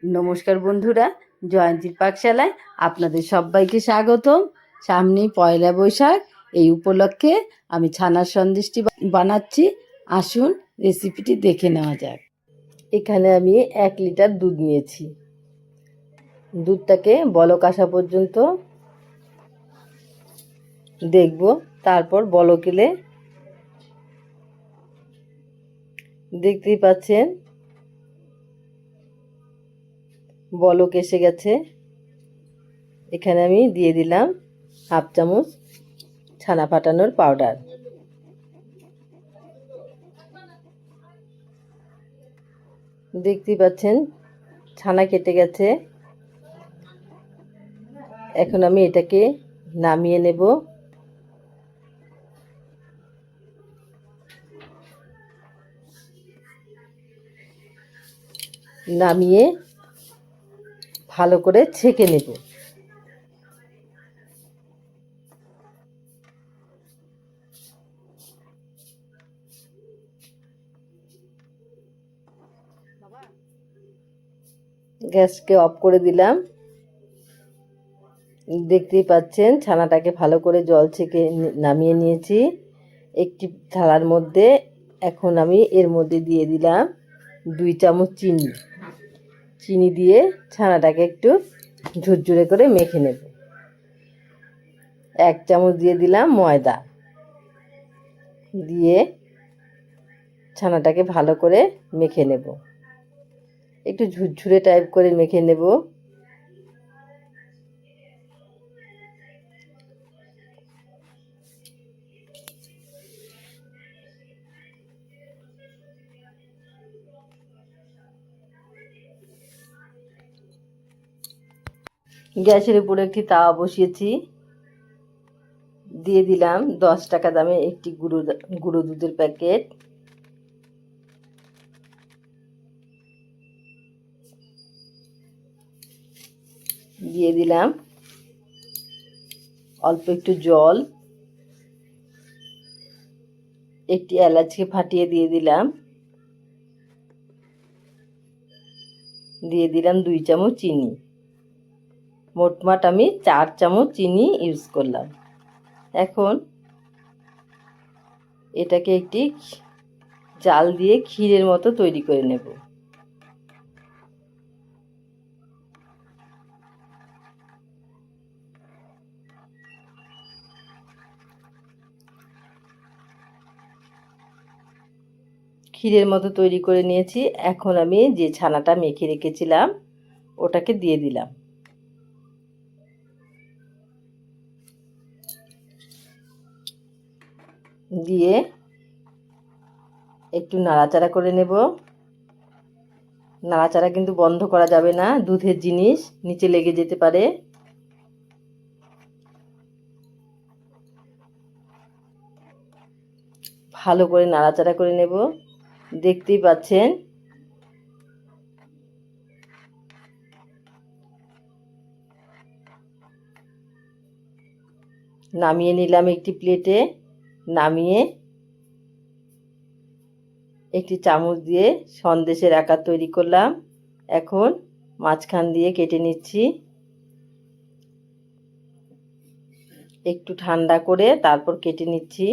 নমস্কার বন্ধুরা, জয়ন্তীর পাকশালায় আপনাদের সবাইকে স্বাগতম। সামনেই পয়লা বৈশাখ, এই উপলক্ষে আমি ছানার সন্দেশটি বানাচ্ছি। আসুন রেসিপিটি দেখে নেওয়া যাক। এখানে আমি 1 লিটার দুধ নিয়েছি। দুধটাকে বলক আসা পর্যন্ত দেখব, তারপর বলক এলে দেখতেই পাচ্ছেন বলক এসে গেছে। এখানে আমি দিয়ে দিলাম 1/2 চামচ ছানা ফাটানোর পাউডার। দেখতেই পাচ্ছেন ছানা কেটে গেছে। এখন আমি এটাকে নামিয়ে নেব। নামিয়ে ভালো করে ছেঁকে নেব। গ্যাসকে অফ করে দিলাম। দেখতেই পাচ্ছেন ছানাটাকে ভালো করে জল ছেঁকে নামিয়ে নিয়েছি একটি থালার মধ্যে। এখন আমি এর মধ্যে দিয়ে দিলাম 2 চামচ চিনি। চিনি দিয়ে ছানাটাকে একটু ঝুরঝুরে করে মেখে নেব। 1 চামচ দিয়ে দিলাম ময়দা। দিয়ে ছানাটাকে ভালো করে মেখে নেব। একটু ঝুরঝুরে টাইপ করে মেখে নেব। গ্যাসের উপরে একটি তাওয়া বসিয়েছি। দিয়ে দিলাম 10 টাকা দামে একটি গুঁড়ো দুধের প্যাকেট। দিয়ে দিলাম অল্প একটু জল। একটি এলাচকে ফাটিয়ে দিয়ে দিলাম। দিয়ে দিলাম 2 চামচ চিনি। মোটমাট আমি 4 চামচ চিনি ইউজ করলাম। এখন এটাকে একটি জাল দিয়ে ক্ষীরের মতো তৈরি করে নেব। ক্ষীরের মতো তৈরি করে নিয়েছি। এখন আমি যে ছানাটা মেখে রেখেছিলাম ওটাকে দিয়ে দিলাম। দিয়ে একটু নাড়াচাড়া করে নেব। নাড়াচাড়া কিন্তু বন্ধ করা যাবে না, দুধের জিনিস নিচে লেগে যেতে পারে। ভালো করে নাড়াচাড়া করে নেব। দেখতেই পাচ্ছেন নামিয়ে নিলাম একটি প্লেটে। নামিয়ে একটি চামচ দিয়ে সন্দেশের আকার তৈরি করলাম। এখন মাঝখান দিয়ে কেটে নিচ্ছি। একটু ঠান্ডা করে তারপর কেটে নিচ্ছি।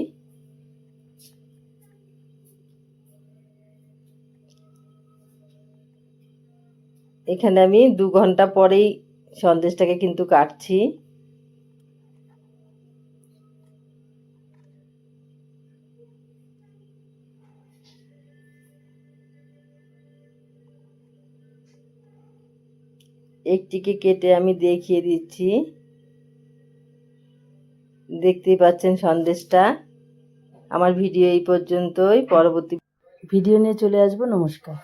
এখানে আমি 2 ঘন্টা পরেই সন্দেশটাকে কিন্তু কাটছি। একটিকে কেটে আমি দেখিয়ে দিচ্ছি। দেখতেই পাচ্ছেন সন্দেশটা। আমার ভিডিও এই পর্যন্তই। পরবর্তী ভিডিও নিয়ে চলে আসবো। নমস্কার।